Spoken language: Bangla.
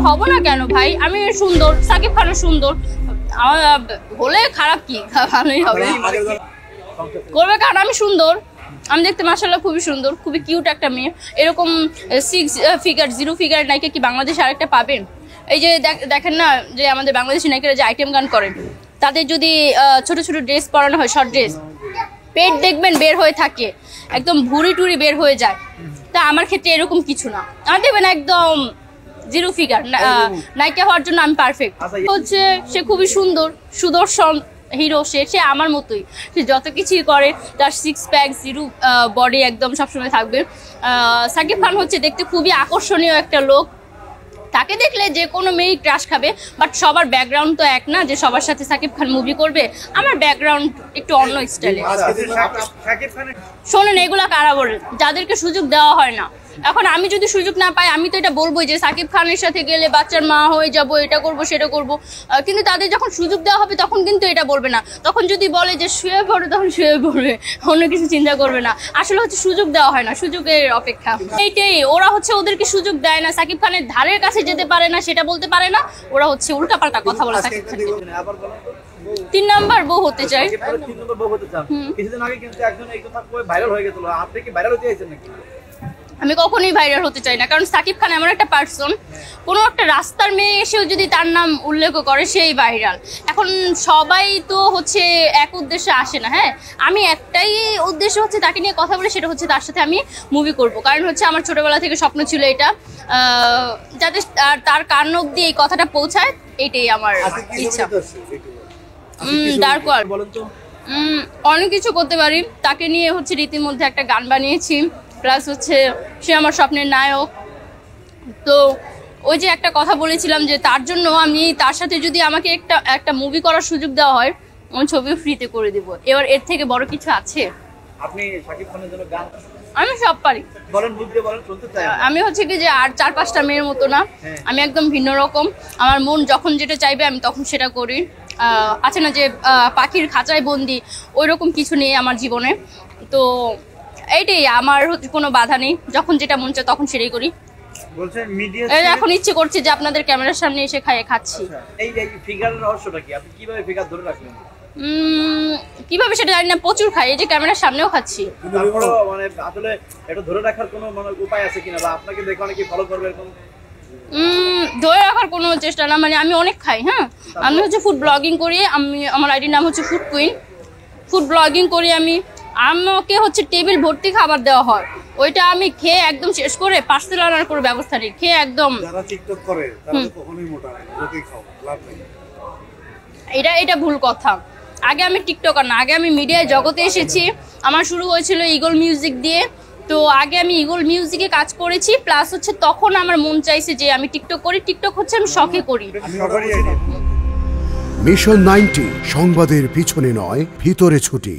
হব না কেন ভাই, আমি সুন্দর, সাকিব খানও সুন্দর, হলে খারাপ কি, ভালোই হবে করবে, কারণ আমি সুন্দর, আমি দেখতে মাশাআল্লাহ খুবই সুন্দর, খুবই কিউট একটা মেয়ে। এরকম 6 ফিগার 0 ফিগার নায়িকা কি বাংলাদেশে আরেকটা পাবেন? এই যে দেখেন না যে আমাদের বাংলাদেশি নায়িকারা যে আইটেম গান করেন, তাদের যদি ছোট ছোট ড্রেস পরানো হয়, শর্ট ড্রেস, পেট দেখবেন বের হয়ে থাকে, একদম ভুড়ি টুরি বের হয়ে যায়। তা আমার ক্ষেত্রে এরকম কিছু না, আমার দেখবেন একদম 0 ফিগার নায়িকা হওয়ার জন্য আমি পারফেক্ট। হচ্ছে সে খুবই সুন্দর, সুদর্শন হিরো, সে আমার মতোই, সে যত কিছুই করে তার 6 প্যাক 0 বডি একদম সবসময় থাকবে। সাকিব খান হচ্ছে দেখতে খুবই আকর্ষণীয় একটা লোক, তাকে দেখলে যে কোনো মেয়েই ক্রাশ খাবে। বাট সবার ব্যাকগ্রাউন্ড তো এক না যে সবার সাথে সাকিব খান মুভি করবে, আমার ব্যাকগ্রাউন্ড একটু অন্য স্টাইলে। শোনেন, এগুলা কারা বলে যাদেরকে সুযোগ দেওয়া হয় না। এখন আমি যদি সুযোগ না পাই, আমি তো এটা বলবো যে সাকিব খানের সাথে গেলে বাচ্চার মা হয়ে যাব, এটা করব সেটা করব, কিন্তু তাদের যখন সুযোগ দেওয়া হবে তখন কিন্তু এটা বলবে না। তখন যদি বলে যে শুয়ে পড়ে, তখন শুয়ে পড়বে, অন্য কিছু চিন্তা করবে না। আসলে হচ্ছে সুযোগ দেওয়া হয় না, সুযোগের অপেক্ষা। এইটাই, ওরা হচ্ছে ওদেরকে সুযোগ দেয় না, সাকিব খানের ধারের কাছে যেতে পারে না, সেটা বলতে পারে না, ওরা হচ্ছে উল্টাপাল্টা কথা বলে সাকিব খানকে। 3 নাম্বার বউ হতে চাই। কিছুদিন আগে কিন্তু একজন এই কথা কই ভাইরাল হয়ে গেছিল, আপনি কি ভাইরাল হতে চাইছেন নাকি? আমি কখনোই ভাইরাল হতে চাই না, কারণ সাকিব খান এমন একটা পার্সন, কোনো একটা রাস্তার মেয়ে এসেও যদি তার নাম উল্লেখ করে সেই ভাইরাল। এখন সবাই তো হচ্ছে এক উদ্দেশ্যে আসে না। হ্যাঁ, আমি একটাই উদ্দেশ্য হচ্ছে তাকে নিয়ে কথা বলে, সেটা হচ্ছে তার সাথে আমি মুভি করব। কারণ হচ্ছে আমার ছোটবেলা থেকে স্বপ্ন ছিল এটা, যাতে তার কান অবধি এই কথাটা পৌঁছায়, এটাই আমার ইচ্ছা। ডার্ক ওয়ার্ল্ড অনেক কিছু করতে পারি, তাকে নিয়ে হচ্ছে রীতিমধ্যে একটা গান বানিয়েছি, প্লাস হচ্ছে সে আমার স্বপ্নের নায়ক। তো ওই যে একটা কথা বলেছিলাম যে তার জন্য আমি, তার সাথে যদি আমাকে একটা মুভি করার সুযোগ দেওয়া হয়, আমি ছবিও ফ্রিতে করে দেবো। এবার এর থেকে বড় কিছু আছে? আপনি সাকিব খানের জন্য গান আমি সব পারি, বলেন, বুঝতে বলেন, শুনতে চাই। আমি হচ্ছে কি যে আর 4-5টা মেয়ের মতো না, আমি একদম ভিন্ন রকম। আমার মন যখন যেটা চাইবে আমি তখন সেটা করি। আছে না যে পাখির খাঁচায় বন্দি, ওই রকম কিছু নেই আমার জীবনে। তো এইটাই, আমার হচ্ছে কোনো বাধা নেই, যখন যেটা মন চায় তখন সেটাই করি। বলছেন মিডিয়া এখন ইচ্ছে করছে যে আপনাদের ক্যামেরার সামনে এসে খাচ্ছি। এই ফিগারের রহস্যটা কি, আপনি কিভাবে ফিগার ধরে রাখলেন? কিভাবে সেটা জানি না, প্রচুর খাই, এই যে ক্যামেরার সামনেও খাচ্ছি। মানে আসলে এটা ধরে রাখার কোনো মানে উপায় আছে কিনা, বা আপনাকে দেখে অনেকে ফলো করবে এরকম? ধরে রাখার কোনো চেষ্টা না, মানে আমি অনেক খাই। হ্যাঁ, আমি হচ্ছে ফুড ব্লগিং করি, আমার আইডির নাম হচ্ছে ফুড কুইন। ফুড ব্লগিং করি আমি, আমাকে হচ্ছে টেবিল ভর্তি খাবার দেওয়া হয়, ওইটা আমি খেয়ে একদম শেষ করে পার্সেল আনার কোনো ব্যবস্থা নেই, খেয়ে একদম। যারা টিকটক করে তারা কখনোই মোটা হয় না, যতই খাও লাভ নেই। এটা ভুল কথা। আগে আমি টিকটকার না, আগে আমি মিডিয়ায় জগতে এসেছি। আমার শুরু হয়েছিল ইগল মিউজিক দিয়ে। তো আগে আমি ইগল মিউজিকে কাজ করেছি, প্লাস হচ্ছে তখন আমার মন চাইছে যে আমি টিকটক করি। টিকটক হচ্ছে আমি শখে করি। মিশন 90 সংবাদের পিছনে নয়, ভিতরে ছুটি।